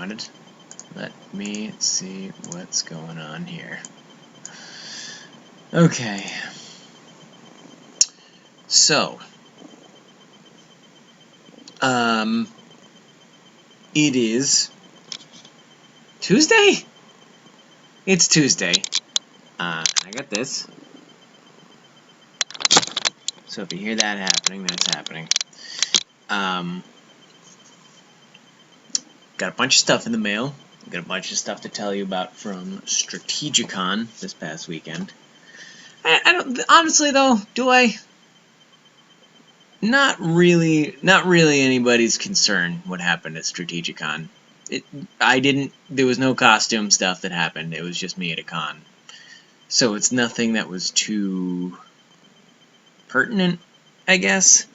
wanted. Let me see what's going on here. Okay. So, it is Tuesday? It's Tuesday. I got this. So if you hear that happening, that's happening. Got a bunch of stuff in the mail. Got a bunch of stuff to tell you about from Strategicon this past weekend. I don't, honestly though, do I? Not really anybody's concern what happened at Strategicon. There was no costume stuff that happened. It was just me at a con. So it's nothing that was too pertinent, I guess.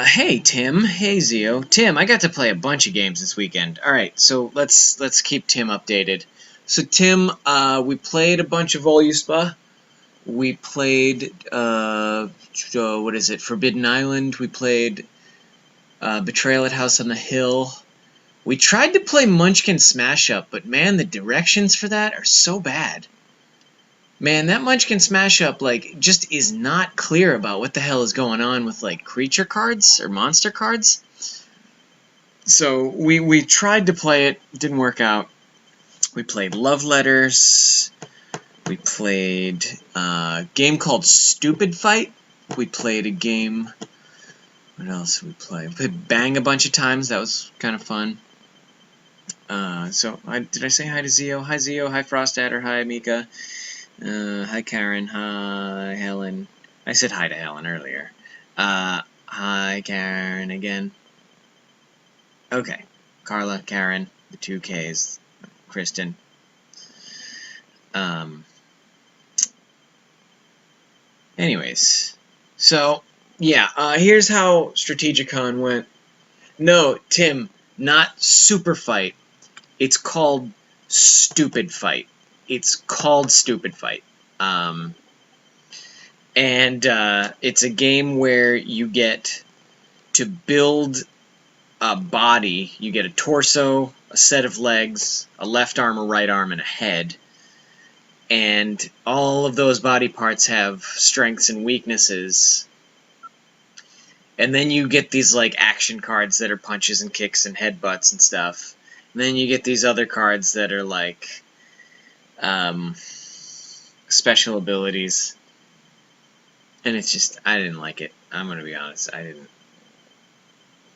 Hey Tim, hey Zio. Tim, I got to play a bunch of games this weekend. Alright, so let's keep Tim updated. So Tim, we played a bunch of Voluspa. We played, what is it, Forbidden Island. We played Betrayal at House on the Hill. We tried to play Munchkin Smash Up, but man, the directions for that are so bad. Man, that Munchkin Smash Up, like, just is not clear about what the hell is going on with, like, creature cards or monster cards. So we tried to play it, didn't work out. We played Love Letters. We played a game called Stupid Fight. We played a game... What else did we play? We played Bang a bunch of times. That was kind of fun. Did I say hi to Zio? Hi Zio, hi Frostadder, hi Mika. Hi Karen, hi Helen. I said hi to Helen earlier. Hi Karen again. Okay. Carla, Karen, the two Ks. Kristen. Anyways, so, yeah, here's how Strategicon went. No, Tim, not Super Fight. It's called Stupid Fight. It's called Stupid Fight. And it's a game where you get to build a body. You get a torso, a set of legs, a left arm, a right arm, and a head. And all of those body parts have strengths and weaknesses. And then you get these, like, action cards that are punches and kicks and headbutts and stuff. And then you get these other cards that are, like, special abilities. And it's just, I didn't like it. I'm gonna be honest, I didn't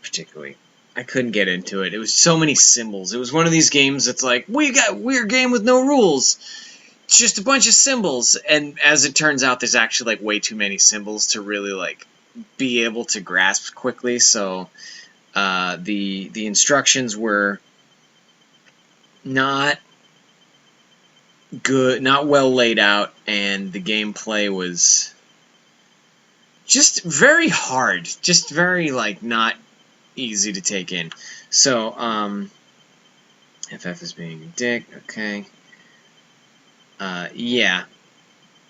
particularly. I couldn't get into it. It was so many symbols. It was one of these games that's like, we got a weird game with no rules. It's just a bunch of symbols, and as it turns out, there's actually, like, way too many symbols to really, like, be able to grasp quickly, so the instructions were not good, not well laid out, and the gameplay was just very hard, just very, like, not easy to take in. So, FF is being a dick, okay. Yeah,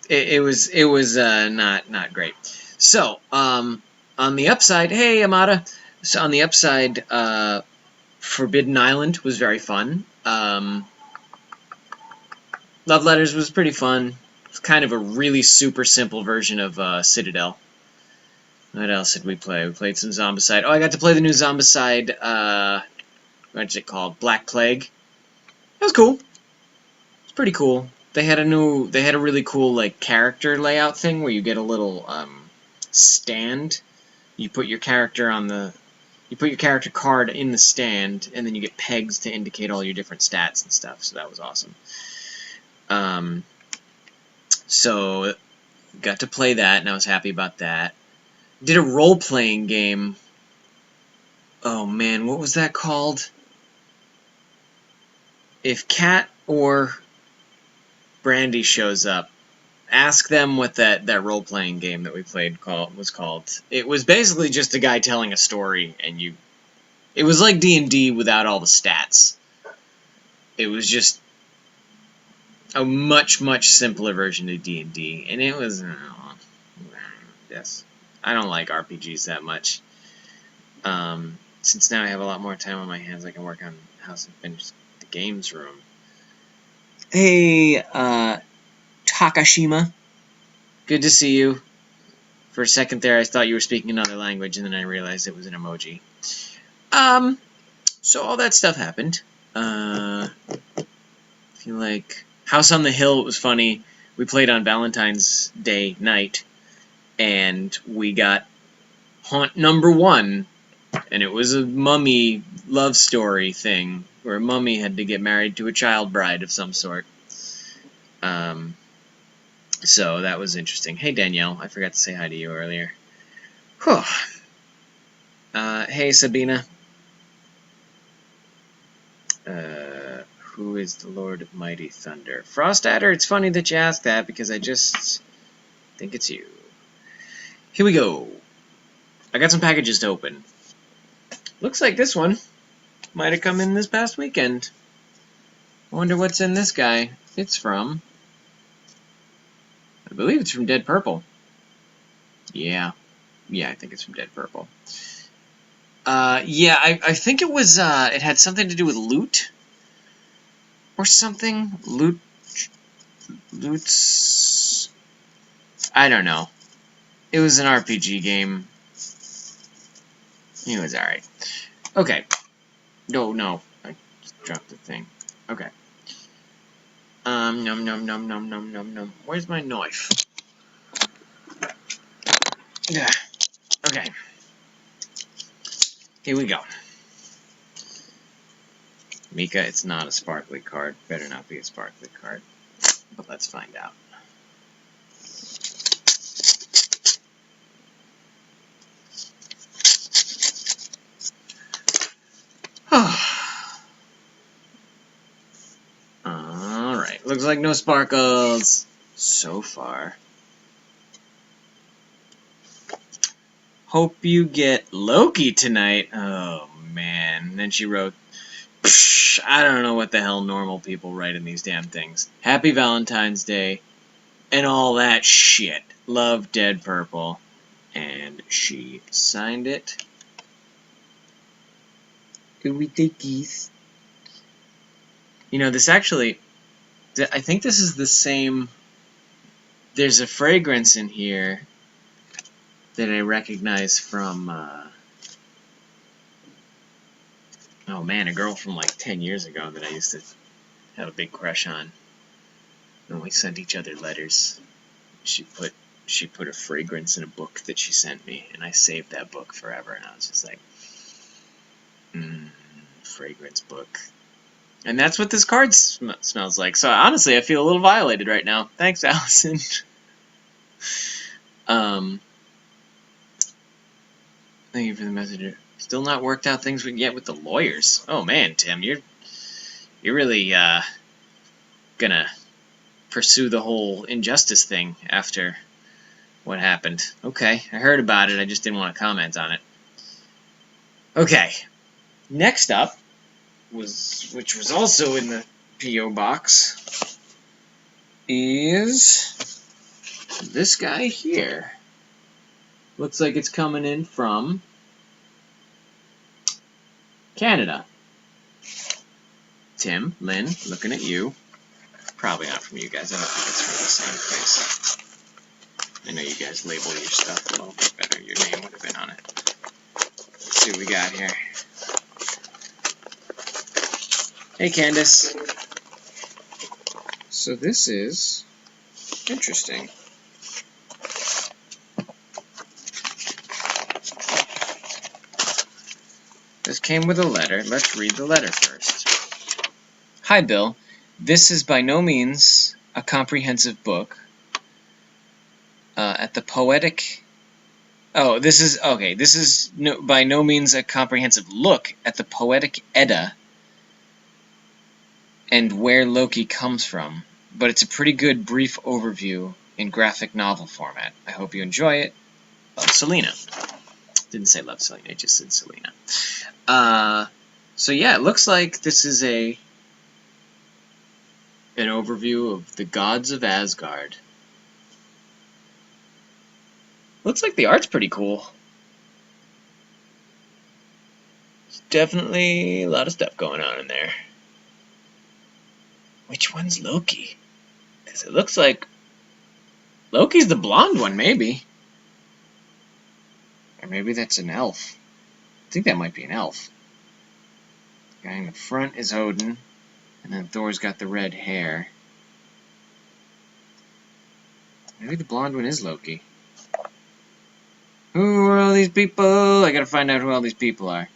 it was not great. So, on the upside, hey Amada. So on the upside, Forbidden Island was very fun. Love Letters was pretty fun. It's kind of a really super simple version of Citadel. What else did we play? We played some Zombicide. Oh, I got to play the new Zombicide. What's it called? Black Plague. That was cool. It's pretty cool. They had a really cool, like, character layout thing where you get a little stand. You put your character card in the stand, and then you get pegs to indicate all your different stats and stuff. So that was awesome. So got to play that, and I was happy about that. Did a role-playing game. Oh man, what was that called? If Kat or Brandy shows up, ask them what that role-playing game that we played was called. It was basically just a guy telling a story, and it was like D&D without all the stats. It was just a much, much simpler version of D&D, and it was, yes, I don't like RPGs that much. Since now I have a lot more time on my hands, I can work on House and finish the games room. Hey, Takashima. Good to see you. For a second there, I thought you were speaking another language, and then I realized it was an emoji. So all that stuff happened. I feel like House on the Hill was funny. We played on Valentine's Day night, and we got haunt number 1, and it was a mummy love story thing, where a mummy had to get married to a child bride of some sort. So that was interesting. Hey, Danielle, I forgot to say hi to you earlier. Whew. Hey, Sabina. Who is the Lord of Mighty Thunder? Frostadder, it's funny that you asked that, because I just think it's you. Here we go. I got some packages to open. Looks like this one might have come in this past weekend. I wonder what's in this guy. It's from... I believe it's from Dead Purple. Yeah, I think it's from Dead Purple. Yeah, I think it was, it had something to do with loot. Or something. Loots... I don't know. It was an RPG game. It was alright. Okay. No. I just dropped the thing. Okay. Nom. Where's my knife? Yeah. Okay. Here we go. Mika, it's not a sparkly card. Better not be a sparkly card. But let's find out. Alright, looks like no sparkles so far. Hope you get Loki tonight. Oh, man. And then she wrote, I don't know what the hell normal people write in these damn things. Happy Valentine's Day. And all that shit. Love, Dead Purple. And she signed it. Could we take these? You know, this actually... I think this is the same... There's a fragrance in here that I recognize from... oh man, a girl from like 10 years ago that I used to have a big crush on. And we sent each other letters. She put a fragrance in a book that she sent me, and I saved that book forever, and I was just like, fragrance book. And that's what this card smells like. So honestly, I feel a little violated right now. Thanks, Allison. Thank you for the messenger. Still not worked out things yet with the lawyers. Oh man, Tim, you're really gonna pursue the whole injustice thing after what happened. Okay, I heard about it. I just didn't want to comment on it. Okay, next up which was also in the P.O. box, is this guy here. Looks like it's coming in from Canada. Tim, Lynn, looking at you. Probably not from you guys. I don't think it's from the same place. I know you guys label your stuff a little bit better. Your name would have been on it. Let's see what we got here. Hey, Candace. So this is interesting. This came with a letter. Let's read the letter first. Hi, Bill. This is by no means a comprehensive book. At the poetic... Oh, this is... Okay, this is by no means a comprehensive look at the poetic Edda and where Loki comes from, but it's a pretty good brief overview in graphic novel format. I hope you enjoy it. Love, Selena. Didn't say love, Selena, I just said Selena. So yeah, it looks like this is an overview of the gods of Asgard. Looks like the art's pretty cool. Definitely a lot of stuff going on in there. Which one's Loki? Because it looks like Loki's the blonde one, maybe. Or maybe that's an elf. I think that might be an elf. The guy in the front is Odin, and then Thor's got the red hair. Maybe the blonde one is Loki. Who are all these people? I gotta find out who all these people are.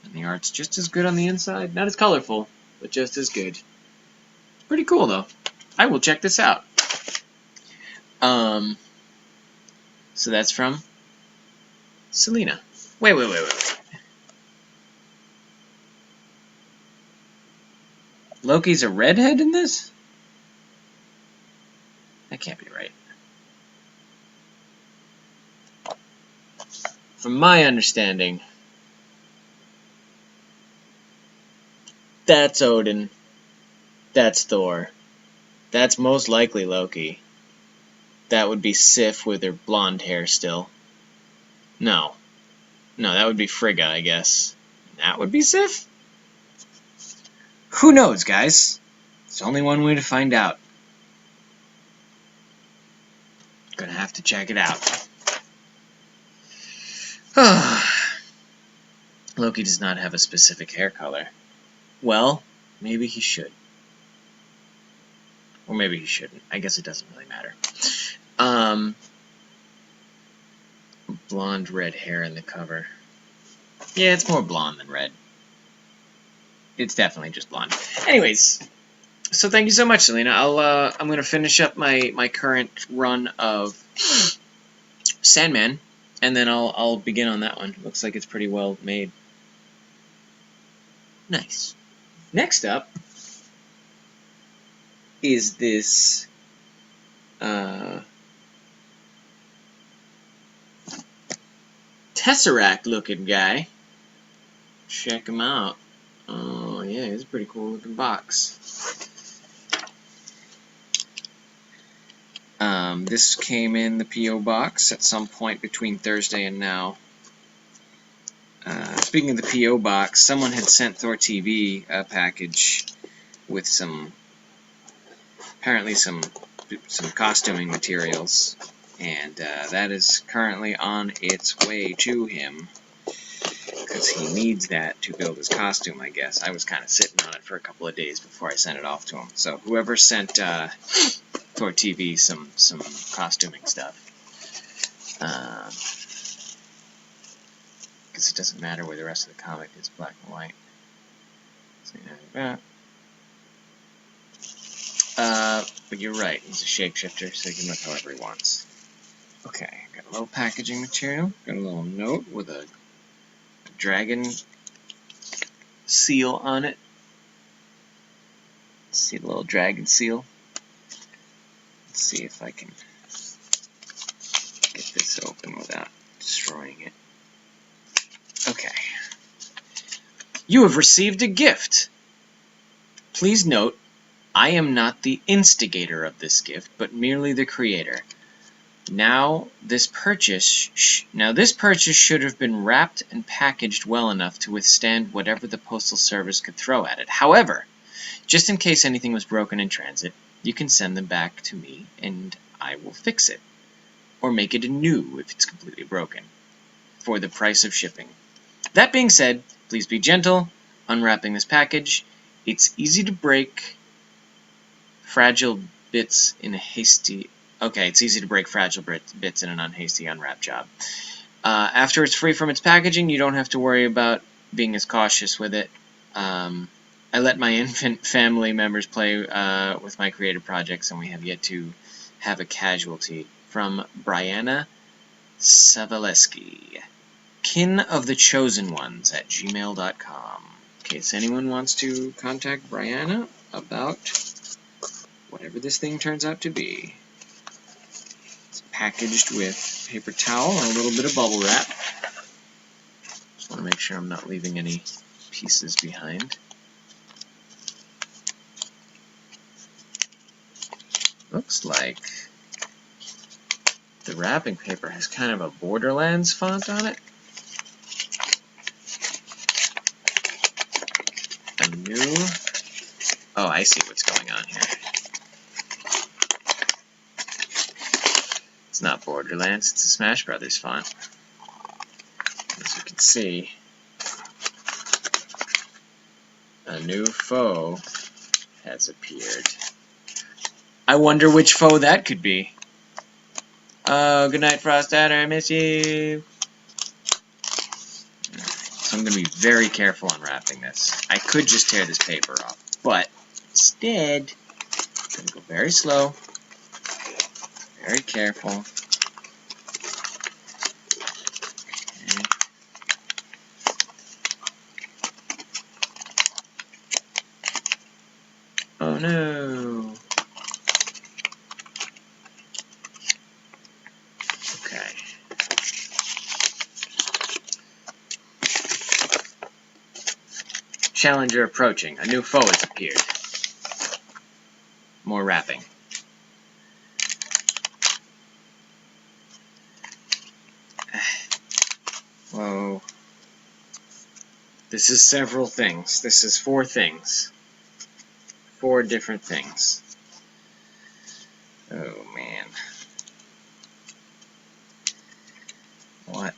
And the art's just as good on the inside. Not as colorful, but just as good. It's pretty cool, though. I will check this out. So that's from Selena. Wait. Loki's a redhead in this? That can't be right. From my understanding, that's Odin. That's Thor. That's most likely Loki. That would be Sif with her blonde hair still. No, that would be Frigga, I guess. That would be Sif? Who knows, guys? There's only one way to find out. Gonna have to check it out. Loki does not have a specific hair color. Well, maybe he should. Or maybe he shouldn't. I guess it doesn't really matter. Blonde red hair in the cover. Yeah, it's more blonde than red. It's definitely just blonde. Anyways, so thank you so much, Selena. I'm gonna finish up my current run of Sandman, and then I'll begin on that one. Looks like it's pretty well made. Nice. Next up is this Tesseract looking guy. Check him out. Oh yeah, it's a pretty cool looking box. This came in the P.O. box at some point between Thursday and now. Speaking of the P.O. box, someone had sent ThorTV a package with apparently some costuming materials, and that is currently on its way to him, because he needs that to build his costume, I guess. I was kind of sitting on it for a couple of days before I sent it off to him. So whoever sent ThorTV some costuming stuff, because it doesn't matter where the rest of the comic is black and white. So, but you're right, he's a shapeshifter, so he can look however he wants. Okay, got a little packaging material, got a little note with a dragon seal on it. See the little dragon seal? Let's see if I can get this open without destroying it. Okay. You have received a gift. Please note, I am not the instigator of this gift, but merely the creator. Now this purchase should have been wrapped and packaged well enough to withstand whatever the Postal Service could throw at it. However, just in case anything was broken in transit, you can send them back to me and I will fix it. Or make it anew if it's completely broken, for the price of shipping. That being said, please be gentle unwrapping this package. It's easy to break fragile bits in a hasty... Okay, it's easy to break fragile bits in an unhasty unwrap job. After it's free from its packaging, you don't have to worry about being as cautious with it. I let my infant family members play with my creative projects, and we have yet to have a casualty. From Brianna Savaleski, kin of the chosen ones at gmail.com. In case anyone wants to contact Brianna about whatever this thing turns out to be. It's packaged with paper towel and a little bit of bubble wrap. Just want to make sure I'm not leaving any pieces behind. Looks like the wrapping paper has kind of a Borderlands font on it. Oh, I see what's going on here. It's not Borderlands, it's a Smash Brothers font. As you can see, a new foe has appeared. I wonder which foe that could be. Oh, good night, Frost Adder, I miss you. So I'm going to be very careful unwrapping this. I could just tear this paper off, but instead, I'm going to go very slow, very careful. Okay. Oh no! Okay. Challenger approaching. A new foe has appeared. More wrapping. Whoa. This is several things. This is 4 things. 4 different things. Oh, man. What?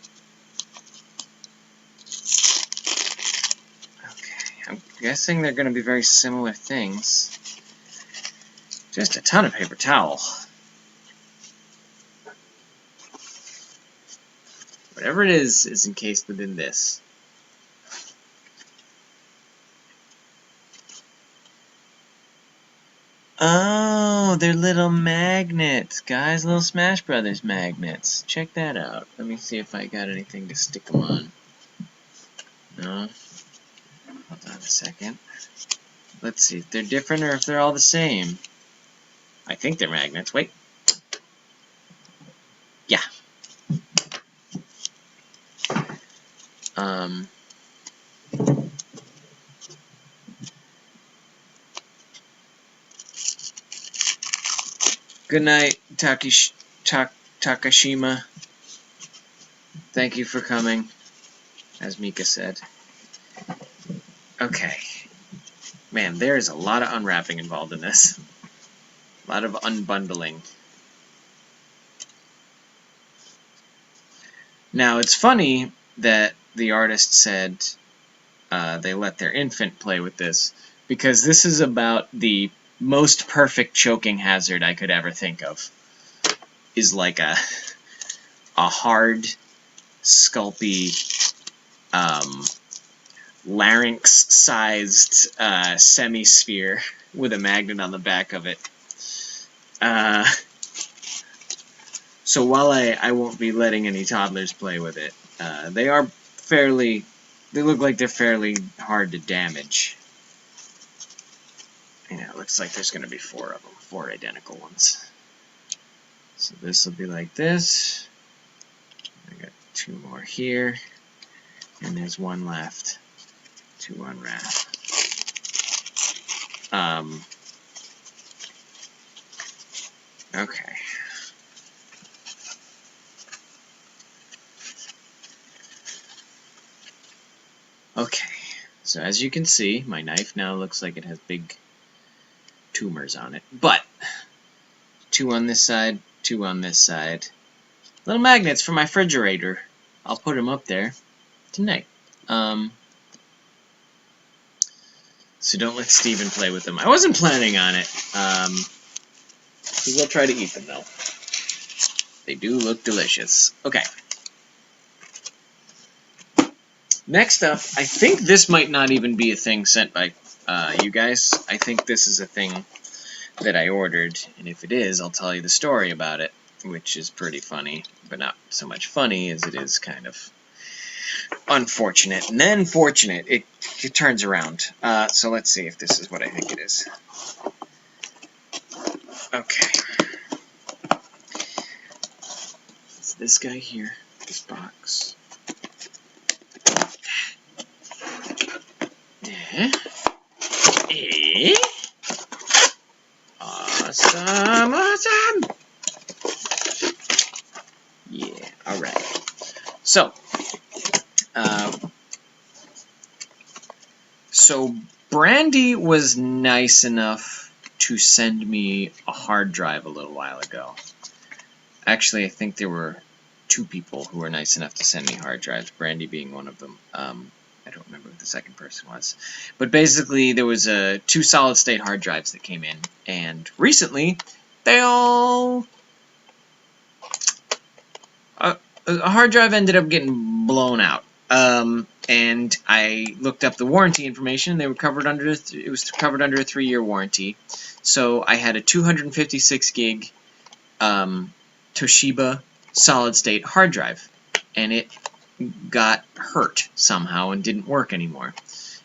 Okay, I'm guessing they're going to be very similar things. Just a ton of paper towel. Whatever it is encased within this. Oh, they're little magnets, guys. Little Smash Brothers magnets. Check that out. Let me see if I got anything to stick them on. No? Hold on a second. Let's see if they're different or if they're all the same. I think they're magnets. Wait. Yeah. Good night, Takashima. Thank you for coming, as Mika said. Okay. Man, there is a lot of unwrapping involved in this. A lot of unbundling. Now, it's funny that the artist said they let their infant play with this, because this is about the most perfect choking hazard I could ever think of. Is like a hard, sculpy, larynx-sized semi-sphere with a magnet on the back of it. So while I won't be letting any toddlers play with it, they look like they're fairly hard to damage. It looks like there's going to be 4 of them, 4 identical ones. So this will be like this. I got 2 more here, and there's 1 left to unwrap. Okay. Okay, so as you can see, my knife now looks like it has big tumors on it. But 2 on this side, 2 on this side. Little magnets for my refrigerator. I'll put them up there tonight. So don't let Steven play with them. I wasn't planning on it. We'll try to eat them, though. They do look delicious. Okay. Next up, I think this might not even be a thing sent by you guys. I think this is a thing that I ordered, and if it is, I'll tell you the story about it, which is pretty funny, but not so much funny as it is kind of unfortunate. And then fortunate, it turns around. So let's see if this is what I think it is. Okay. It's this guy here, this box. Awesome, awesome! Yeah, alright. So Brandy was nice enough to send me a hard drive a little while ago. Actually, I think there were 2 people who were nice enough to send me hard drives, Brandy being one of them. I don't remember who the second person was. But basically, there was 2 solid-state hard drives that came in, and recently, they all... a hard drive ended up getting blown out. And I looked up the warranty information. They were covered under it was covered under a 3-year warranty. So I had a 256 gig Toshiba solid-state hard drive, and it got hurt somehow and didn't work anymore.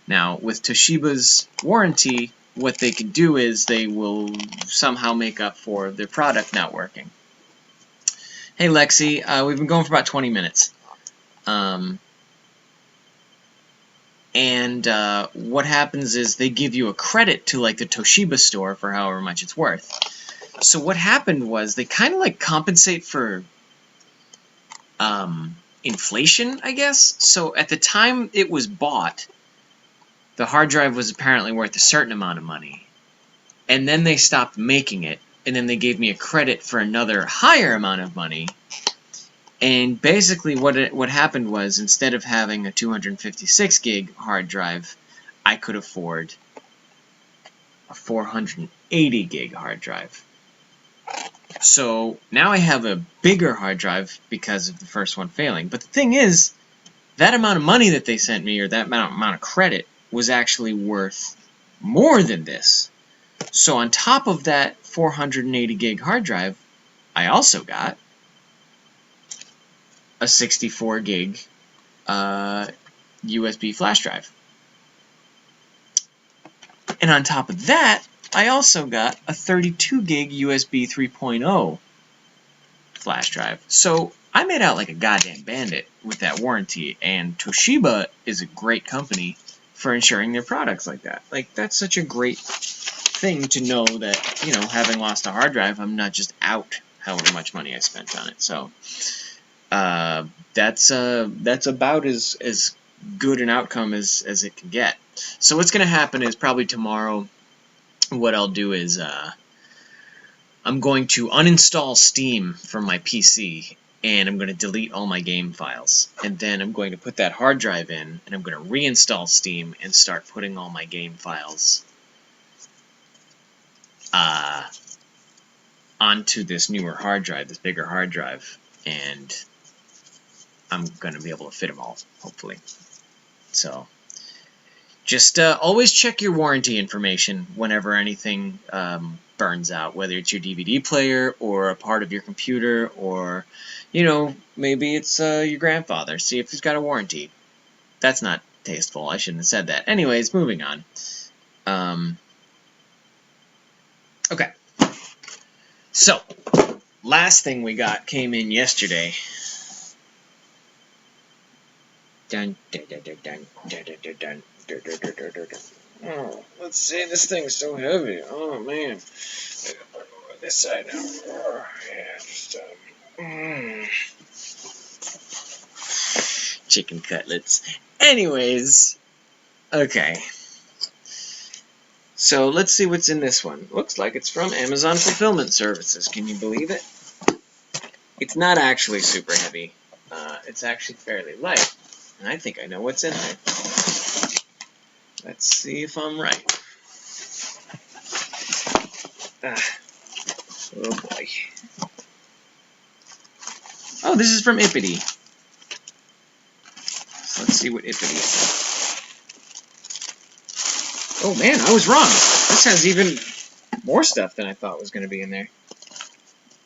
Now, with Toshiba's warranty, what they can do is they will somehow make up for their product not working. Hey, Lexi, we've been going for about 20 minutes. What happens is they give you a credit to, like, the Toshiba store for however much it's worth. So what happened was they kind of, like, compensate for inflation, I guess. So at the time it was bought, the hard drive was apparently worth a certain amount of money. And then they stopped making it, and then they gave me a credit for another higher amount of money. And basically what happened was, instead of having a 256 gig hard drive, I could afford a 480 gig hard drive. So now I have a bigger hard drive because of the first one failing. But the thing is, that amount of money that they sent me, or that amount of credit, was actually worth more than this. So on top of that 480 gig hard drive, I also got a 64 gig USB flash drive. And on top of that, I also got a 32 gig USB 3.0 flash drive. So I made out like a goddamn bandit with that warranty, and Toshiba is a great company for insuring their products like that. Like, that's such a great thing to know that, you know, having lost a hard drive, I'm not just out however much money I spent on it. So that's about as good an outcome as it can get. So what's going to happen is, probably tomorrow, what I'll do is I'm going to uninstall Steam from my PC, and I'm going to delete all my game files. And then I'm going to put that hard drive in, and I'm going to reinstall Steam and start putting all my game files onto this newer hard drive, this bigger hard drive. And I'm going to be able to fit them all, hopefully. So just always check your warranty information whenever anything burns out, whether it's your DVD player or a part of your computer, or, you know, maybe it's your grandfather. See if he's got a warranty. That's not tasteful. I shouldn't have said that. Anyways, moving on. Okay. So, last thing we got came in yesterday. Dun, dun, dun, dun, dun, dun, dun, dun, dun. Oh, let's see, this thing's so heavy. Oh, man. This side now. Oh, yeah, just, chicken cutlets. Anyways, okay. So, let's see what's in this one. Looks like it's from Amazon Fulfillment Services. Can you believe it? It's not actually super heavy. It's actually fairly light. And I think I know what's in there. Let's see if I'm right. Oh boy. Oh, this is from Ippity. So let's see what Ippity is. Oh man, I was wrong. This has even more stuff than I thought was going to be in there.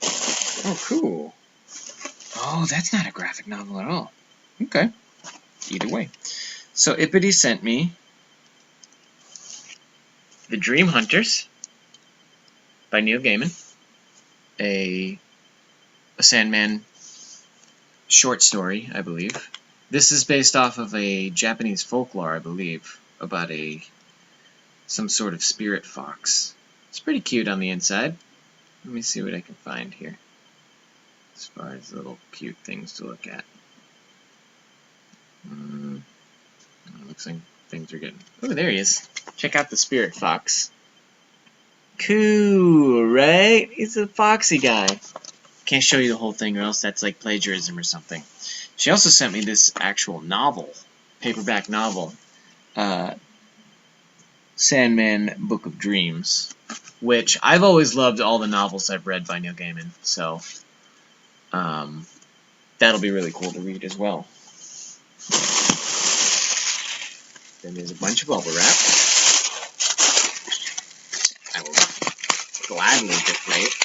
Oh, cool. Oh, that's not a graphic novel at all. Okay. Either way. So Ippity sent me The Dream Hunters by Neil Gaiman, a Sandman short story, I believe. This is based off of a Japanese folklore, I believe, about some sort of spirit fox. It's pretty cute on the inside. Let me see what I can find here, as far as little cute things to look at. It looks like things are getting... Oh, there he is. Check out the spirit fox. Cool, right? He's a foxy guy. Can't show you the whole thing or else that's like plagiarism or something. She also sent me this actual novel, paperback novel, Sandman Book of Dreams, which I've always loved all the novels I've read by Neil Gaiman, so that'll be really cool to read as well. Then there's a bunch of bubble wrap. I will gladly deflate.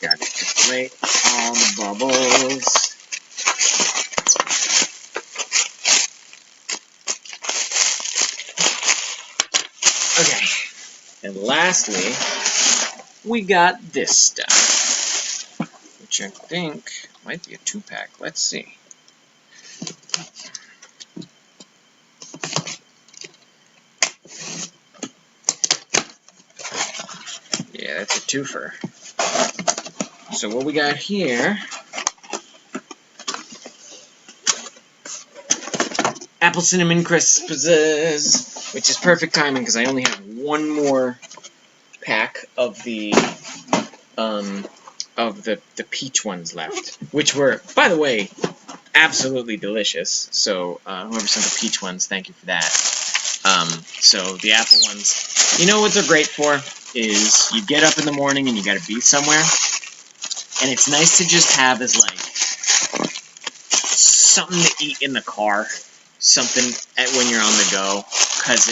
Gotta deflate all the bubbles. Okay. And lastly, we got this stuff, which I think might be a 2-pack. Let's see. Yeah, that's a twofer. So what we got here, apple cinnamon crisps, which is perfect timing because I only have one more pack of the peach ones left, which were, by the way, absolutely delicious. So whoever sent the peach ones, thank you for that. So the apple ones, you know what they're great for is you get up in the morning and you got to be somewhere. And it's nice to just have as, like, something to eat in the car, something when you're on the go, because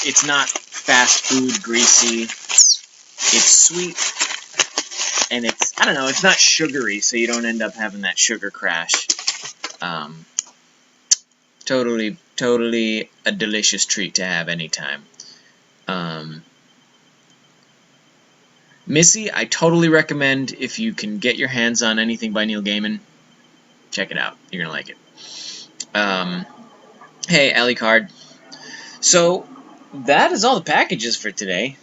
it's not fast food, greasy, it's sweet, and I don't know, it's not sugary, so you don't end up having that sugar crash. Totally a delicious treat to have anytime. Missy, I totally recommend if you can get your hands on anything by Neil Gaiman, check it out. You're going to like it. Hey, Alicard. So, that is all the packages for today,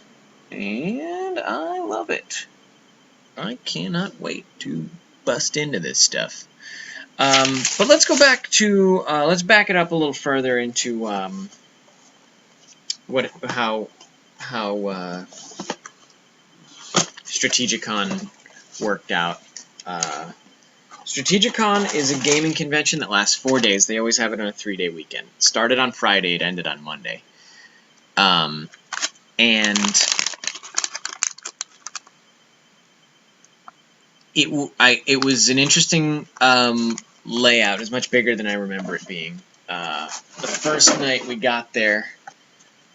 and I love it. I cannot wait to bust into this stuff. But let's go back to, let's back it up a little further into, how Strategicon worked out. Strategicon is a gaming convention that lasts 4 days. They always have it on a 3-day weekend. It started on Friday, it ended on Monday. And it was an interesting layout. It was much bigger than I remember it being. The first night we got there,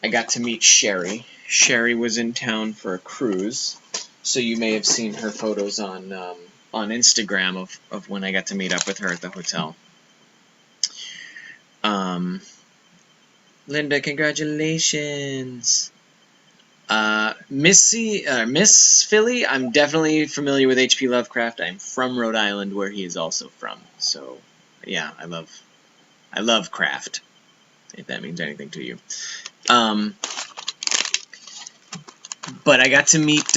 I got to meet Sherry. Sherry was in town for a cruise, so you may have seen her photos on Instagram of when I got to meet up with her at the hotel. Linda, congratulations. Miss Philly, I'm definitely familiar with H.P. Lovecraft. I'm from Rhode Island, where he is also from. So, yeah, I love craft, if that means anything to you. But I got to meet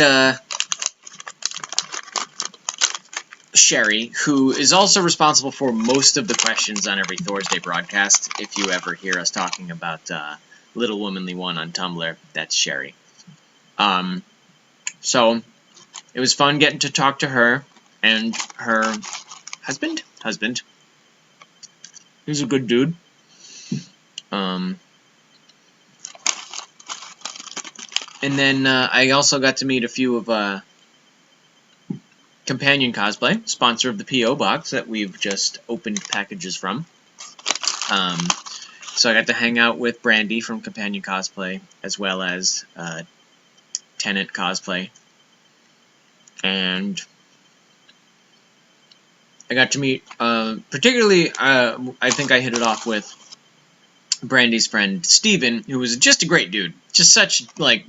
Sherry, who is also responsible for most of the questions on every Thursday broadcast. If you ever hear us talking about Little Womanly One on Tumblr, that's Sherry. So it was fun getting to talk to her and her husband. He's a good dude. And then I also got to meet a few of Companion Cosplay, sponsor of the P.O. Box that we've just opened packages from. So I got to hang out with Brandy from Companion Cosplay, as well as Tenant Cosplay. And I got to meet, particularly, I think I hit it off with Brandy's friend, Steven, who was just a great dude. Just such, like,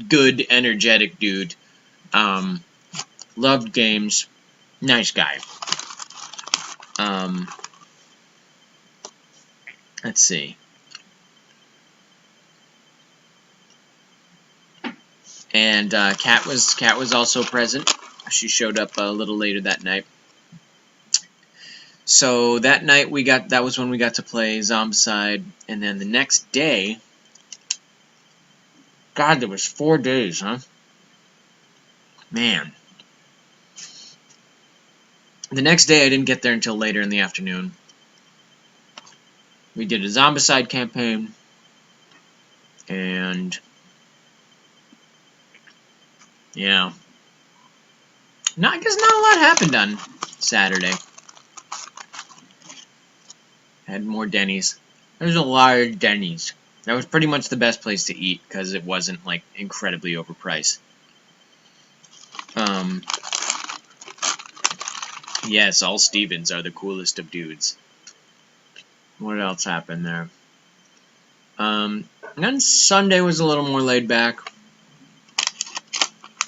good, energetic dude. Loved games. Nice guy. Let's see. And Kat was also present. She showed up a little later that night. So that night that was when we got to play Zombicide, and then the next day, God, there was 4 days, huh? Man. The next day I didn't get there until later in the afternoon. We did a Zombicide campaign, and yeah. No, I guess not a lot happened on Saturday. Had more Denny's. There's a lot of Denny's. That was pretty much the best place to eat because it wasn't like incredibly overpriced. Yes, all Stevens are the coolest of dudes. What else happened there? And then Sunday was a little more laid back.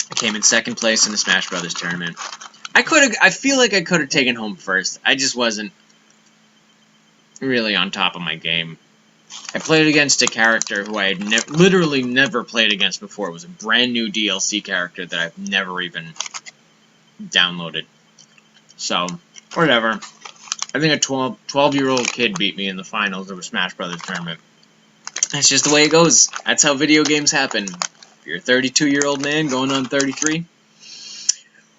I came in 2nd place in the Smash Brothers tournament. I feel like I could have taken home first. I just wasn't really on top of my game. I played against a character who I had literally never played against before. It was a brand new DLC character that I've never even downloaded. So, whatever. I think a 12-year-old kid beat me in the finals of a Smash Brothers tournament. That's just the way it goes. That's how video games happen. If you're a 32-year-old man going on 33,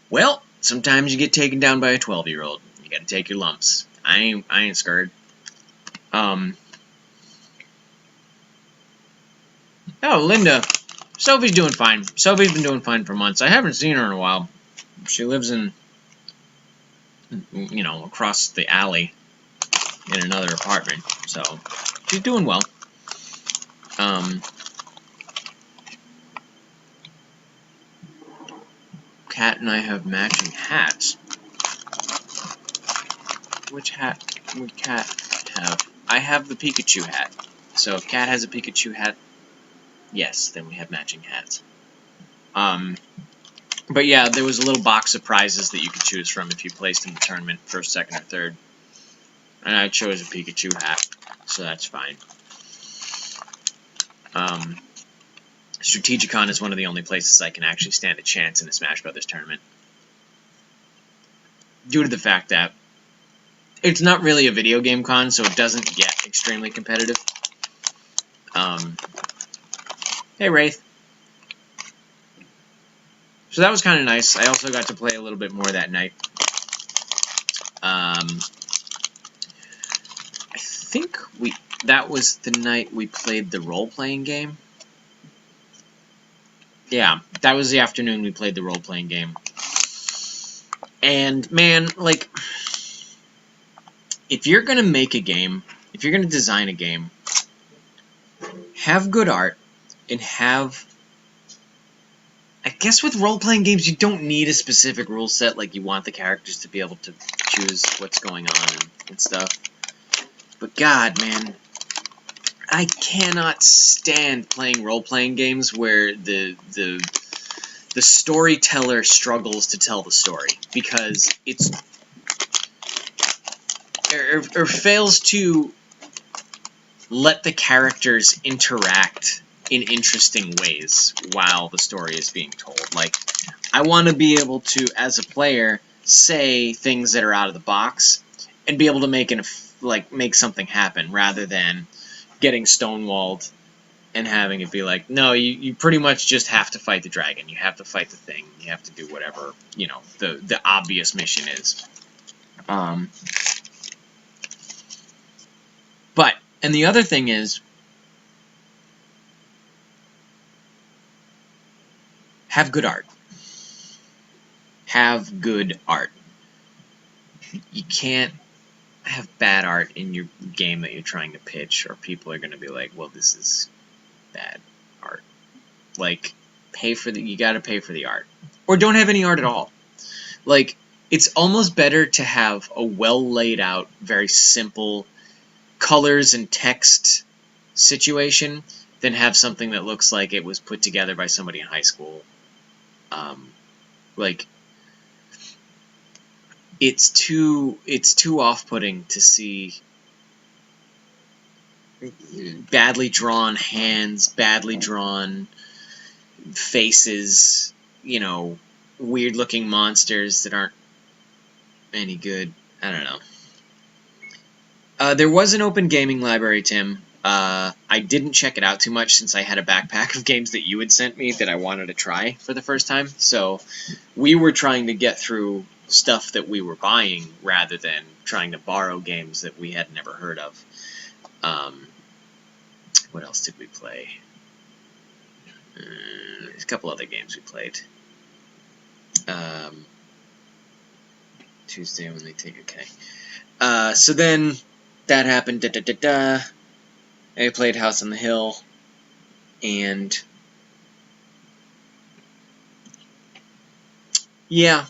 well, sometimes you get taken down by a 12-year-old. You gotta take your lumps. I ain't scared. Oh, Linda. Sophie's doing fine. Sophie's been doing fine for months. I haven't seen her in a while. She lives in, across the alley in another apartment. So, she's doing well. Kat and I have matching hats. Which hat would Kat have? I have the Pikachu hat. So if Kat has a Pikachu hat, yes, then we have matching hats. But yeah, there was a little box of prizes that you could choose from if you placed in the tournament, 1st, 2nd, or 3rd. And I chose a Pikachu hat, so that's fine. Strategicon is one of the only places I can actually stand a chance in the Smash Brothers tournament. Due to the fact that it's not really a video game con, so it doesn't get extremely competitive. Hey, Wraith. So that was kind of nice. I also got to play a little bit more that night. I think that was the night we played the role-playing game. Yeah, that was the afternoon we played the role-playing game. And, man, like, if you're going to make a game, if you're going to design a game, have good art, and have... I guess with role-playing games, you don't need a specific rule set, like you want the characters to be able to choose what's going on and stuff. But God, man, I cannot stand playing role-playing games where the storyteller struggles to tell the story, because it's... or fails to let the characters interact in interesting ways while the story is being told. Like, I want to be able to, as a player, say things that are out of the box and be able to make something happen, rather than getting stonewalled and having it be like, no, you pretty much just have to fight the dragon. You have to fight the thing. You have to do whatever, the obvious mission is. And the other thing is, have good art. Have good art. You can't have bad art in your game that you're trying to pitch, or people are going to be like, well, this is bad art. Like, you gotta pay for the art. Or don't have any art at all. Like, it's almost better to have a well laid out, very simple colors and text situation than have something that looks like it was put together by somebody in high school. Like, it's too off-putting to see badly drawn hands, badly drawn faces, weird-looking monsters that aren't any good. I don't know. There was an open gaming library, Tim. I didn't check it out too much since I had a backpack of games that you had sent me that I wanted to try for the first time. So we were trying to get through stuff that we were buying rather than trying to borrow games that we had never heard of. What else did we play? There's a couple other games we played. Tuesday when they take so then that happened. I played House on the Hill, and yeah,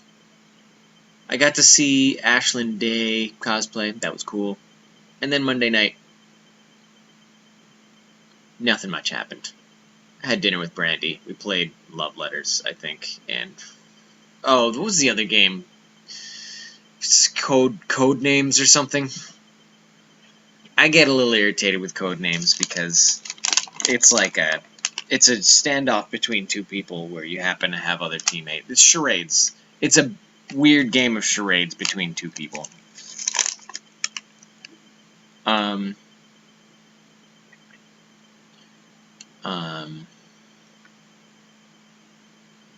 I got to see Ashlyn Day cosplay. That was cool. And then Monday night, nothing much happened. I had dinner with Brandy. We played Love Letters, I think, and what was the other game? Code names or something. I get a little irritated with code names because it's like it's a standoff between two people where you happen to have other teammates. It's charades. It's a weird game of charades between two people.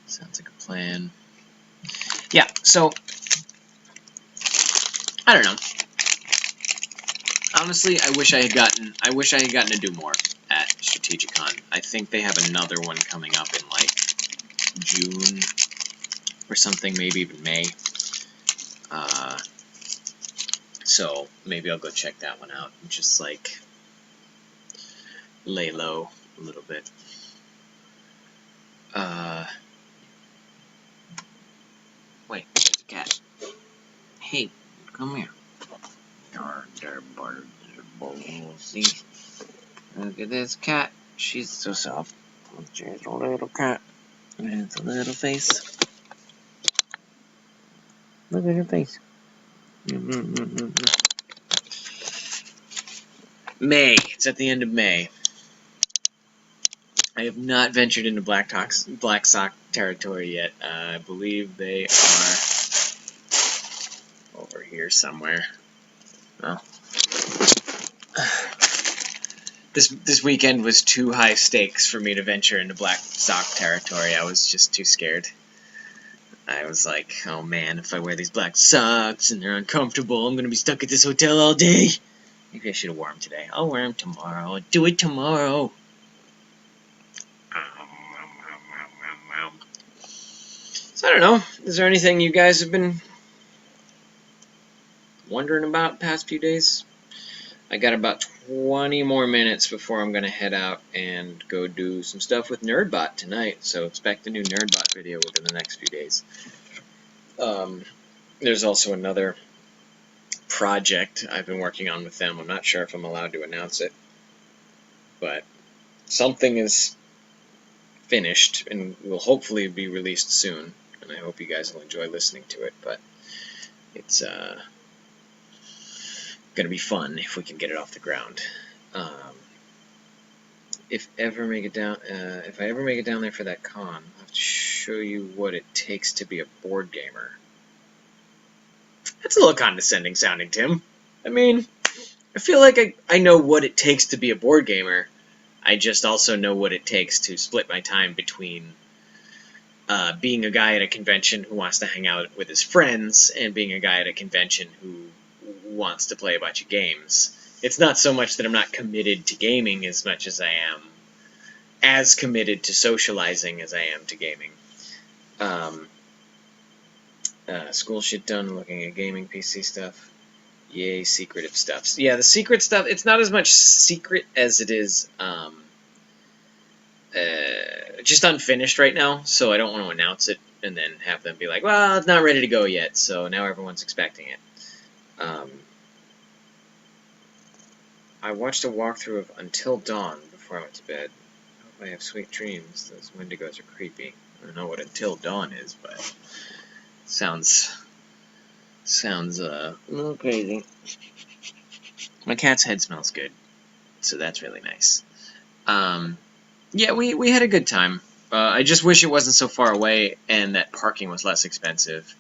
Sounds like a plan. Yeah, so I don't know. Honestly, I wish I had gotten to do more at Strategicon. I think they have another one coming up in like June or something, maybe even May. So maybe I'll go check that one out and just like lay low a little bit. Wait, there's a cat. Hey, come here. See? Look at this cat. She's so soft. She's a little cat. And it's a little face. Look at her face. May. It's at the end of May. I have not ventured into Black Sock territory yet. I believe they are over here somewhere. Well, this weekend was too high stakes for me to venture into Black Sock territory. I was just too scared. I was like, oh man, if I wear these black socks and they're uncomfortable, I'm gonna be stuck at this hotel all day. Maybe I should have worn them today. I'll wear them tomorrow. I'll do it tomorrow. So I don't know. Is there anything you guys have been wondering about the past few days? I got about 20 more minutes before I'm going to head out and go do some stuff with NerdBot tonight, so expect a new NerdBot video within the next few days. There's also another project I've been working on with them. I'm not sure if I'm allowed to announce it, but something is finished and will hopefully be released soon, and I hope you guys will enjoy listening to it, but it's gonna be fun if we can get it off the ground. If I ever make it down there for that con, I'll have to show you what it takes to be a board gamer. That's a little condescending sounding, Tim. I mean, I feel like I know what it takes to be a board gamer. I just also know what it takes to split my time between being a guy at a convention who wants to hang out with his friends and being a guy at a convention who wants to play a bunch of games. It's not so much that I'm not committed to gaming as much as I am as committed to socializing as I am to gaming. School shit done, looking at gaming PC stuff. Yay, secretive stuff. Yeah, the secret stuff, it's not as much secret as it is just unfinished right now, so I don't want to announce it and then have them be like, well, it's not ready to go yet, so now everyone's expecting it. I watched a walkthrough of Until Dawn before I went to bed. I hope I have sweet dreams. Those wendigos are creepy. I don't know what Until Dawn is, but sounds a little crazy. My cat's head smells good, so that's really nice. Yeah, we had a good time. I just wish it wasn't so far away and that parking was less expensive.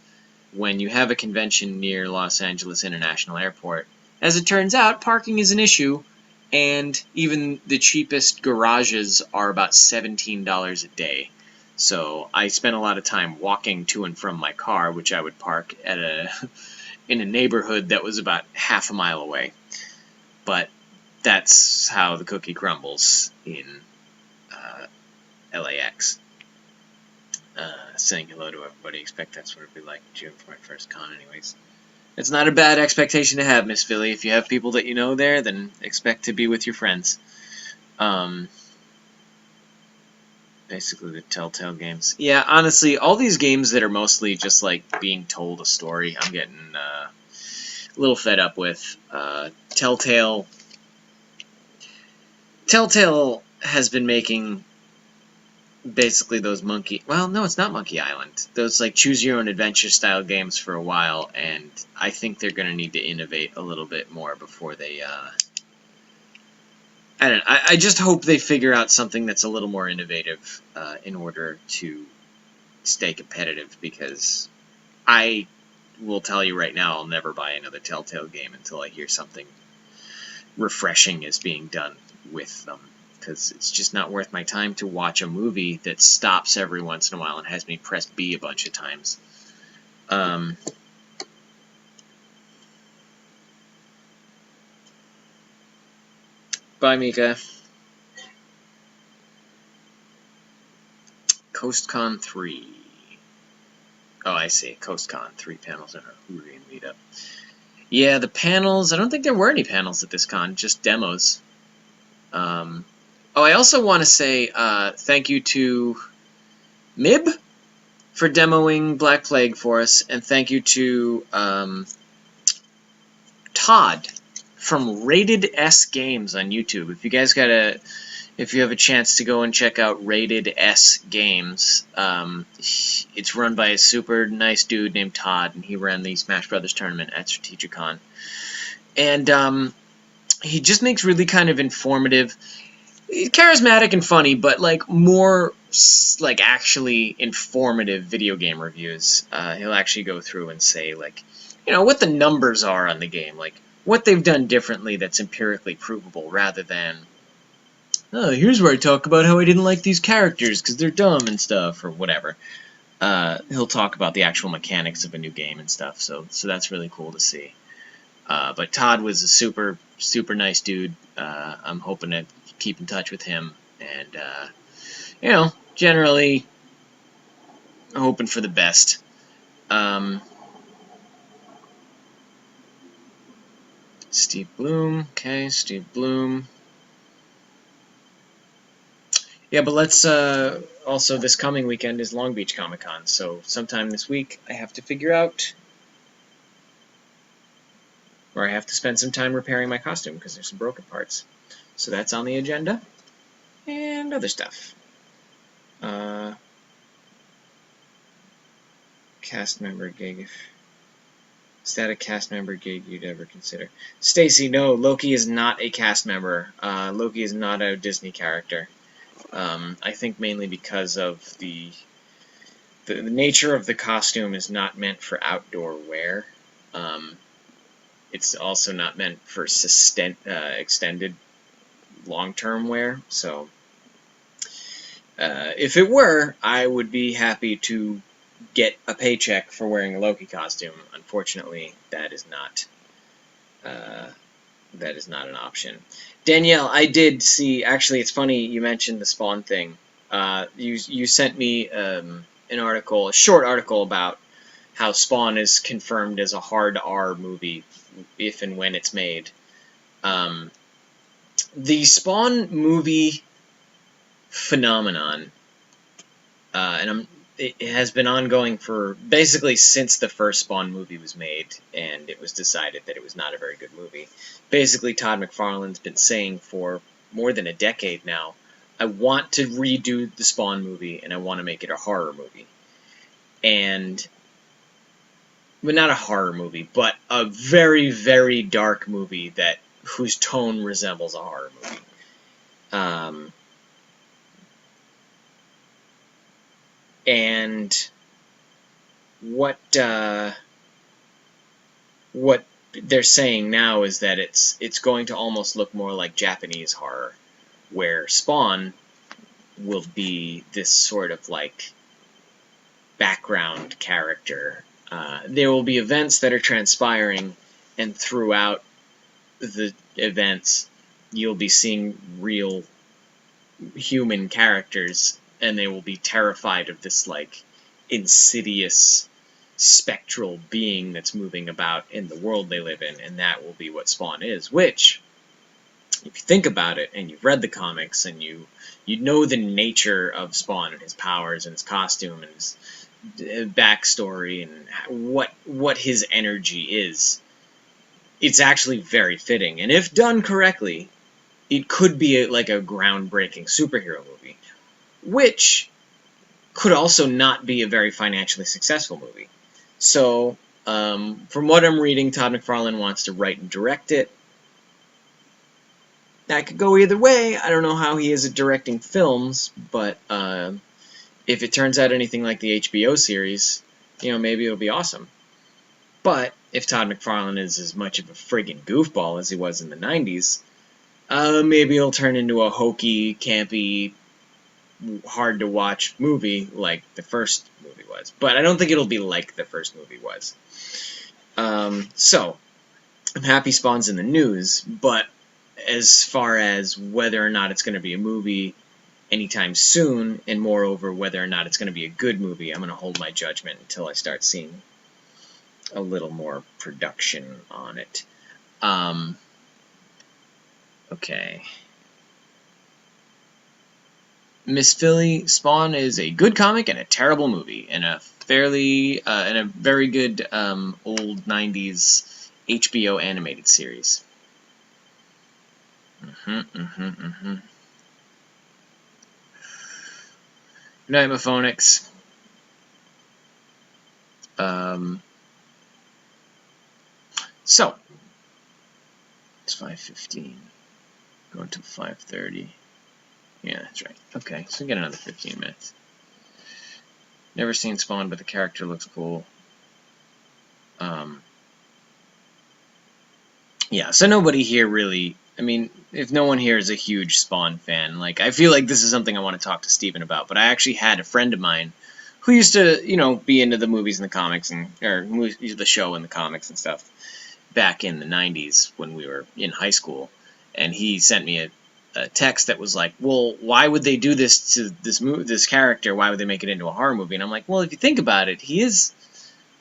When you have a convention near Los Angeles International Airport, As it turns out, parking is an issue, and even the cheapest garages are about $17 a day. So I spent a lot of time walking to and from my car, which I would park at in a neighborhood that was about half a mile away. But that's how the cookie crumbles in LAX. Saying hello to everybody. Expect that's what it'd be like in June for my first con anyways. It's not a bad expectation to have, Miss Philly. If you have people that you know there, then expect to be with your friends. Basically the Telltale games. Yeah, honestly, all these games that are mostly just like being told a story, I'm getting a little fed up with. Telltale has been making basically those well, no, it's not Monkey Island. Those like choose your own adventure style games for a while, and I think they're going to need to innovate a little bit more before they I don't know. I just hope they figure out something that's a little more innovative in order to stay competitive, because I will tell you right now, I'll never buy another Telltale game until I hear something refreshing is being done with them, because it's just not worth my time to watch a movie that stops every once in a while and has me press B a bunch of times. Bye, Mika. CoastCon 3. Oh, I see. CoastCon 3 panels in a Hoorian meetup. Yeah, the panels, I don't think there were any panels at this con, just demos. Oh, I also want to say thank you to Mib for demoing Black Plague for us, and thank you to Todd from Rated S Games on YouTube. If you guys if you have a chance to go and check out Rated S Games, it's run by a super nice dude named Todd, and he ran the Smash Brothers tournament at Strategicon. And he just makes really kind of informative, charismatic and funny, but like more like actually informative video game reviews. He'll actually go through and say like, what the numbers are on the game, like what they've done differently that's empirically provable, rather than, oh, here's where I talk about how I didn't like these characters because they're dumb and stuff, or whatever. He'll talk about the actual mechanics of a new game and stuff, so that's really cool to see. But Todd was a super, super nice dude. I'm hoping to keep in touch with him, and, generally hoping for the best. Steve Bloom, okay, Steve Bloom. Yeah, but let's, also this coming weekend is Long Beach Comic Con, so sometime this week I have to figure out, or I have to spend some time repairing my costume because there's some broken parts. So that's on the agenda, and other stuff. Cast member gig. Is that a cast member gig you'd ever consider? Stacy, no, Loki is not a cast member. Loki is not a Disney character. I think mainly because of the nature of the costume is not meant for outdoor wear. It's also not meant for extended long-term wear. So if it were, I would be happy to get a paycheck for wearing a Loki costume. Unfortunately, that is not an option. Danielle, I did see. Actually, it's funny you mentioned the Spawn thing. You sent me an article, a short article about how Spawn is confirmed as a hard R movie if and when it's made. The Spawn movie phenomenon, and it has been ongoing for basically since the first Spawn movie was made, and it was decided that it was not a very good movie. Basically, Todd McFarlane's been saying for more than a decade now, I want to redo the Spawn movie, and I want to make it a horror movie. But not a horror movie, but a very, very dark movie whose tone resembles a horror movie. And what they're saying now is that it's going to almost look more like Japanese horror, where Spawn will be this sort of like background character. There will be events that are transpiring, and throughout the events, you'll be seeing real human characters, and they will be terrified of this like insidious spectral being that's moving about in the world they live in, and that will be what Spawn is. Which, if you think about it, and you've read the comics, and you know the nature of Spawn and his powers and his costume and his backstory and what his energy is, it's actually very fitting. And if done correctly, it could be like a groundbreaking superhero movie, which could also not be a very financially successful movie. So, from what I'm reading, Todd McFarlane wants to write and direct it. That could go either way. I don't know how he is at directing films, but if it turns out anything like the HBO series, maybe it'll be awesome. But if Todd McFarlane is as much of a friggin' goofball as he was in the 90s, maybe it'll turn into a hokey, campy, hard-to-watch movie like the first movie was. But I don't think it'll be like the first movie was. So, I'm happy Spawn's in the news, but as far as whether or not it's going to be a movie anytime soon, and moreover, whether or not it's going to be a good movie, I'm going to hold my judgment until I start seeing a little more production on it. Okay. Miss Philly, Spawn is a good comic and a terrible movie, and a very good old 90s HBO animated series. Good night, Maphonics. So, it's 5:15. Going to 5:30. Yeah, that's right. Okay, so we get another 15 minutes. Never seen Spawn, but the character looks cool. Yeah, so nobody here really... I mean, if no one here is a huge Spawn fan, like, I feel like this is something I want to talk to Steven about, but I actually had a friend of mine who used to, be into the movies and the comics, or the show and the comics and stuff back in the 90s when we were in high school, and he sent me a text that was like, well, why would they do this to this character? Why would they make it into a horror movie? And I'm like, well, if you think about it, he is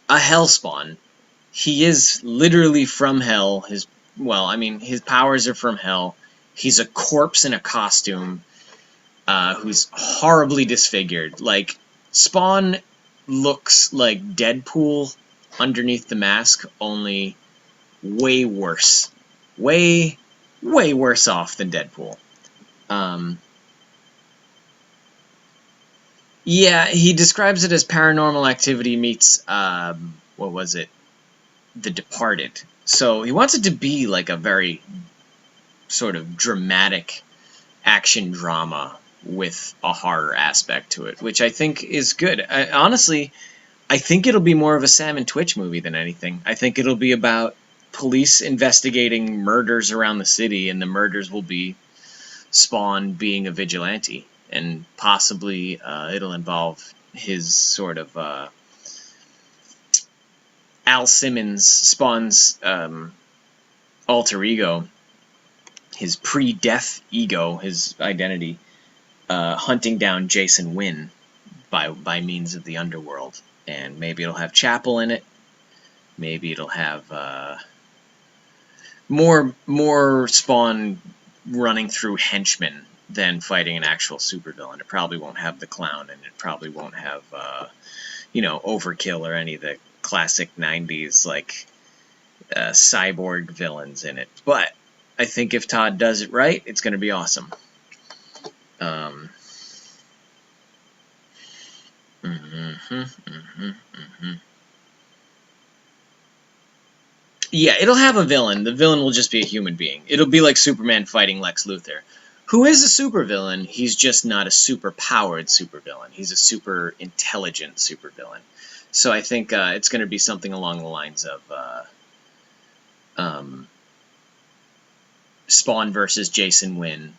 a hellspawn. He is literally from hell. His powers are from hell. He's a corpse in a costume who's horribly disfigured. Like, Spawn looks like Deadpool underneath the mask, only way worse. Way worse off than Deadpool. Yeah, he describes it as Paranormal Activity meets, what was it? The Departed. So he wants it to be like a very sort of dramatic action drama with a horror aspect to it, which I think is good. Honestly, I think it'll be more of a Sam and Twitch movie than anything. I think it'll be about police investigating murders around the city, and the murders will be Spawn being a vigilante, and possibly it'll involve his sort of Al Simmons, Spawn's alter ego, his pre-death ego, his identity, hunting down Jason Wynn by means of the underworld. And maybe it'll have Chapel in it. Maybe it'll have more Spawn running through henchmen than fighting an actual supervillain. It probably won't have the clown, and it probably won't have Overkill or any of the classic 90s like cyborg villains in it. But I think if Todd does it right, it's going to be awesome. Yeah, it'll have a villain. The villain will just be a human being. It'll be like Superman fighting Lex Luthor, who is a supervillain. He's just not a super-powered supervillain. He's a super intelligent supervillain. So I think it's going to be something along the lines of Spawn versus Jason Wynn,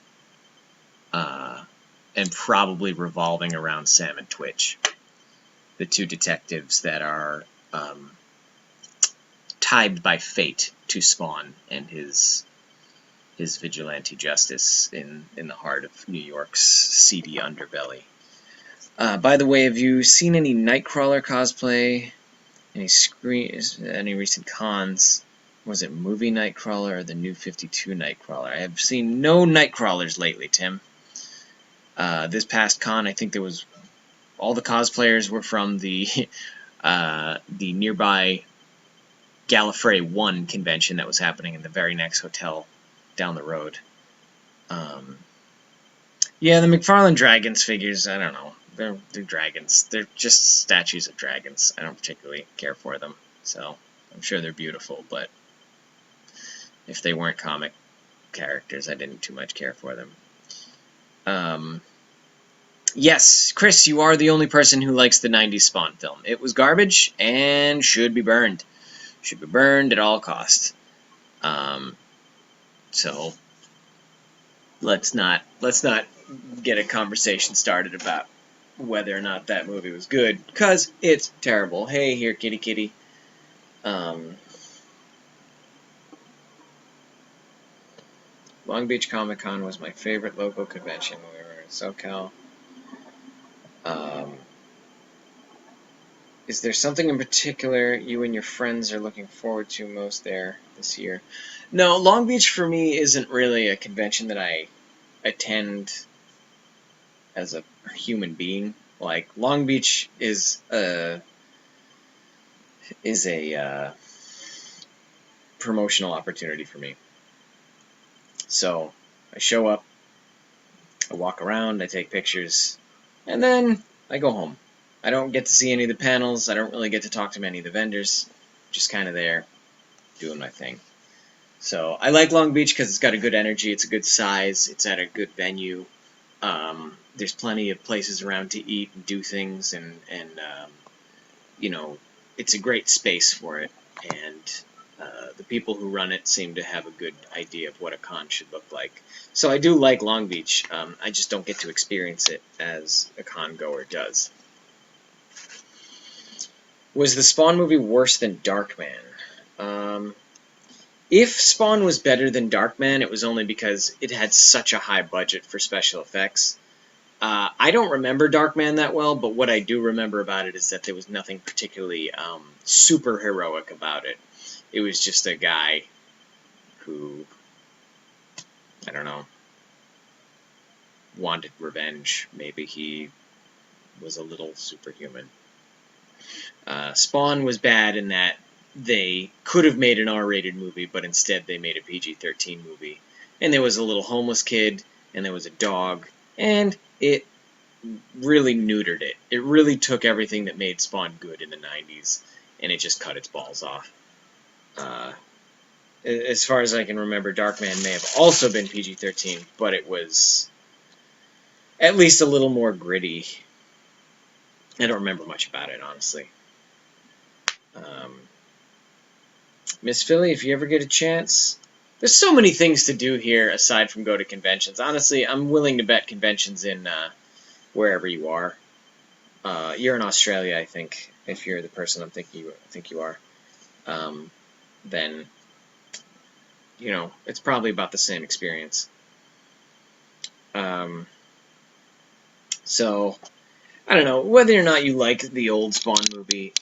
and probably revolving around Sam and Twitch, the two detectives that are tied by fate to Spawn and his vigilante justice in the heart of New York's seedy underbelly. By the way, have you seen any Nightcrawler cosplay? Any recent cons? Was it movie Nightcrawler or the New 52 Nightcrawler? I have seen no Nightcrawlers lately, Tim. This past con, I think there was all the cosplayers were from the nearby Gallifrey 1 convention that was happening in the very next hotel down the road. Yeah, the McFarlane Dragons figures, I don't know. They're dragons. They're just statues of dragons. I don't particularly care for them. So, I'm sure they're beautiful, but if they weren't comic characters, I didn't too much care for them. Yes, Chris, you are the only person who likes the 90s Spawn film. It was garbage and should be burned. Should be burned at all costs. So let's not get a conversation started about whether or not that movie was good, because it's terrible. Hey, here, kitty kitty. Long Beach Comic Con was my favorite local convention. We were in SoCal. Is there something in particular you and your friends are looking forward to most there this year? No, Long Beach for me isn't really a convention that I attend as a human being. Like, Long Beach is a promotional opportunity for me. So I show up, I walk around, I take pictures, and then I go home. I don't get to see any of the panels. I don't really get to talk to many of the vendors. Just kind of there, doing my thing. So I like Long Beach because it's got a good energy. It's a good size. It's at a good venue. There's plenty of places around to eat and do things, and you know, it's a great space for it. And the people who run it seem to have a good idea of what a con should look like. So I do like Long Beach. I just don't get to experience it as a con goer does. Was the Spawn movie worse than Darkman? If Spawn was better than Darkman, it was only because it had such a high budget for special effects. I don't remember Darkman that well, but what I do remember about it is that there was nothing particularly super heroic about it. It was just a guy who, I don't know, wanted revenge. Maybe he was a little superhuman. Spawn was bad in that they could have made an R-rated movie, but instead they made a PG-13 movie. And there was a little homeless kid, and there was a dog, and it really neutered it. It really took everything that made Spawn good in the 90s, and it just cut its balls off. As far as I can remember, Darkman may have also been PG-13, but it was at least a little more gritty. I don't remember much about it, honestly. Miss Philly, if you ever get a chance, there's so many things to do here aside from go to conventions. Honestly, I'm willing to bet conventions in wherever you are. You're in Australia, I think. If you're the person I think you are, then you know it's probably about the same experience. So I don't know whether or not you like the old Spawn movie.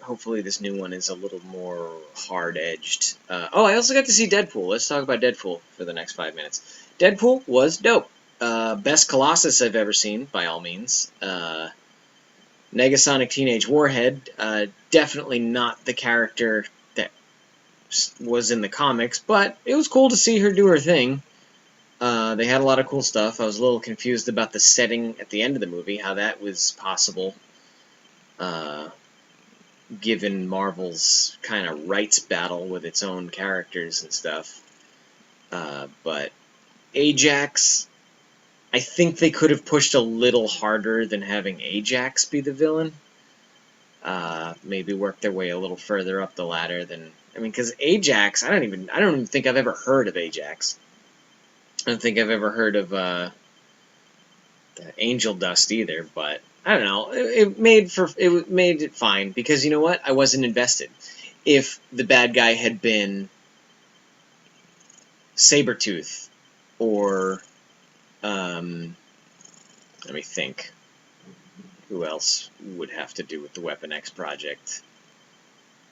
Hopefully, this new one is a little more hard-edged. Oh, I also got to see Deadpool. Let's talk about Deadpool for the next 5 minutes. Deadpool was dope. Best Colossus I've ever seen, by all means. Negasonic Teenage Warhead, definitely not the character that was in the comics, but it was cool to see her do her thing. They had a lot of cool stuff. I was a little confused about the setting at the end of the movie, how that was possible, given Marvel's kind of rights battle with its own characters and stuff. But Ajax, I think they could have pushed a little harder than having Ajax be the villain. Maybe work their way a little further up the ladder than I mean, because Ajax, I don't even think I've ever heard of Ajax. I don't think I've ever heard of Angel Dust either. But I don't know. It made it fine because you know what? I wasn't invested. If the bad guy had been Sabretooth or let me think. Who else would have to do with the Weapon X project?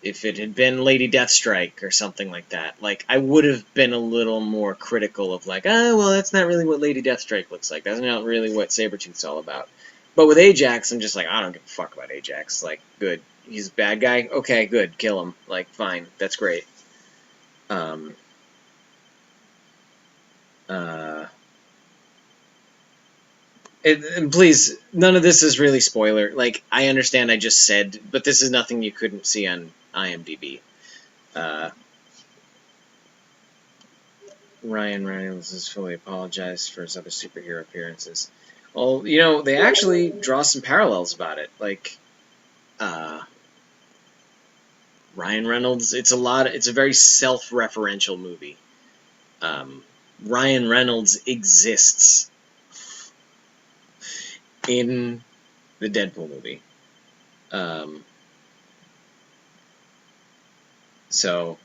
If it had been Lady Deathstrike or something like that, like, I would have been a little more critical of, like, oh, well, that's not really what Lady Deathstrike looks like. That's not really what Sabretooth's all about. But with Ajax, I'm just like, I don't give a fuck about Ajax. Like, good. He's a bad guy? Okay, good. Kill him. Like, fine. That's great. And please, none of this is really spoiler. Like, I understand I just said, but this is nothing you couldn't see on IMDb. Ryan Reynolds has fully apologized for his other superhero appearances. Well, you know, they actually draw some parallels about it. Like, Ryan Reynolds, it's a very self-referential movie. Ryan Reynolds exists in the Deadpool movie. So,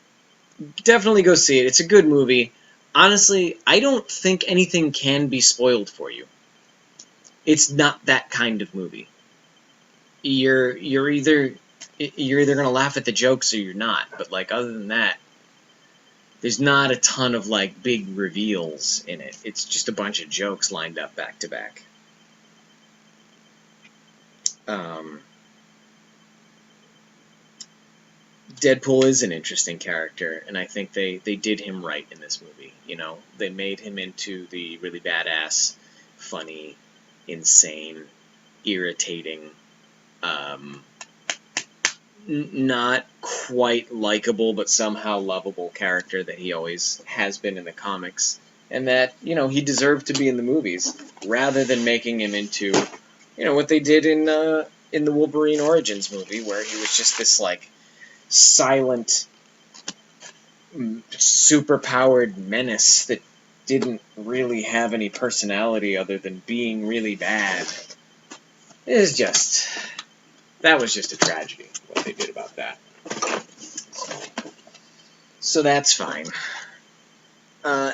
definitely go see it. It's a good movie. Honestly, I don't think anything can be spoiled for you. It's not that kind of movie. You're either gonna laugh at the jokes or you're not. But like other than that, there's not a ton of like big reveals in it. It's just a bunch of jokes lined up back to back. Deadpool is an interesting character, and I think they did him right in this movie. You know, they made him into the really badass, funny, insane, irritating, not quite likable but somehow lovable character that he always has been in the comics, and that, you know, he deserved to be in the movies rather than making him into, you know, what they did in the Wolverine Origins movie, where he was just this like silent, super-powered menace that didn't really have any personality other than being really bad. That was just a tragedy, what they did about that. So that's fine.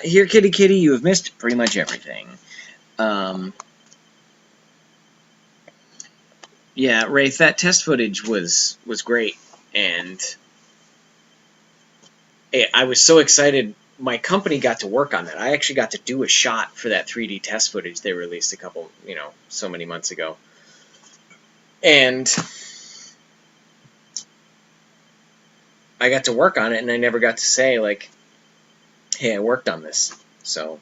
Here, kitty kitty, you have missed pretty much everything. Yeah, Wraith, that test footage was great, and I was so excited. My company got to work on that. I actually got to do a shot for that 3D test footage they released a couple, you know, so many months ago. And I got to work on it, and I never got to say, like, hey, I worked on this. So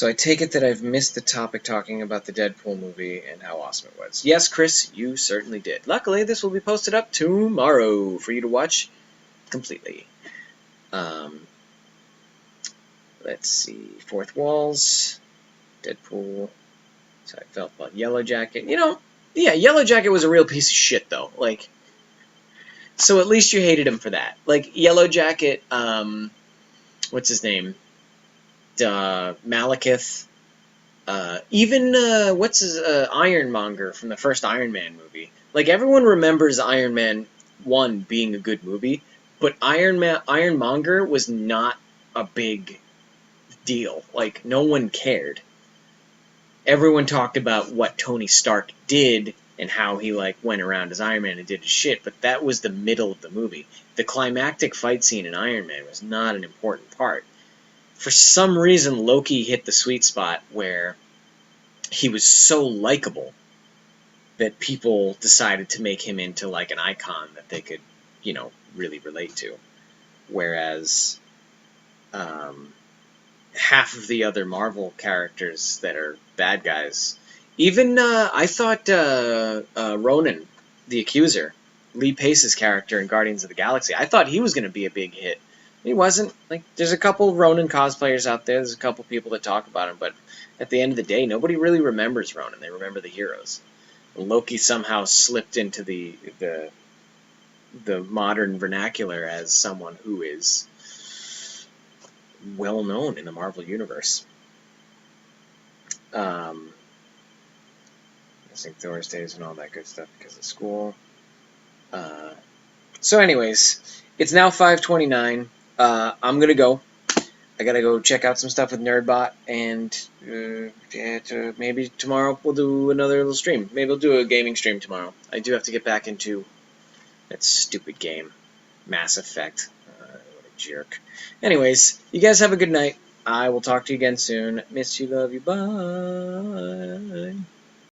I take it that I've missed the topic talking about the Deadpool movie and how awesome it was. Yes, Chris, you certainly did. Luckily, this will be posted up tomorrow for you to watch completely. Let's see. Fourth Walls, Deadpool. So I felt about Yellow Jacket. You know, yeah, Yellow Jacket was a real piece of shit, though. Like, so at least you hated him for that. Like, Yellow Jacket, what's his name? Malekith. Even, what's his, Ironmonger from the first Iron Man movie. Like, everyone remembers Iron Man 1 being a good movie, but Ironmonger was not a big deal. Like, no one cared. Everyone talked about what Tony Stark did and how he, like, went around as Iron Man and did his shit, but that was the middle of the movie. The climactic fight scene in Iron Man was not an important part. For some reason, Loki hit the sweet spot where he was so likable that people decided to make him into, like, an icon that they could, you know, really relate to. Whereas, half of the other Marvel characters that are bad guys, even, I thought, Ronan, the Accuser, Lee Pace's character in Guardians of the Galaxy, I thought he was going to be a big hit. He wasn't. Like, there's a couple Ronan cosplayers out there, there's a couple people that talk about him, but at the end of the day, nobody really remembers Ronan. They remember the heroes. And Loki somehow slipped into the the modern vernacular as someone who is well known in the Marvel Universe. Missing Thursdays and all that good stuff because of school. So anyways, it's now 5:29. I'm gonna go. I gotta go check out some stuff with Nerdbot, and maybe tomorrow we'll do another little stream. Maybe we'll do a gaming stream tomorrow. I do have to get back into that stupid game, Mass Effect. What a jerk. Anyways, you guys have a good night. I will talk to you again soon. Miss you, love you, bye.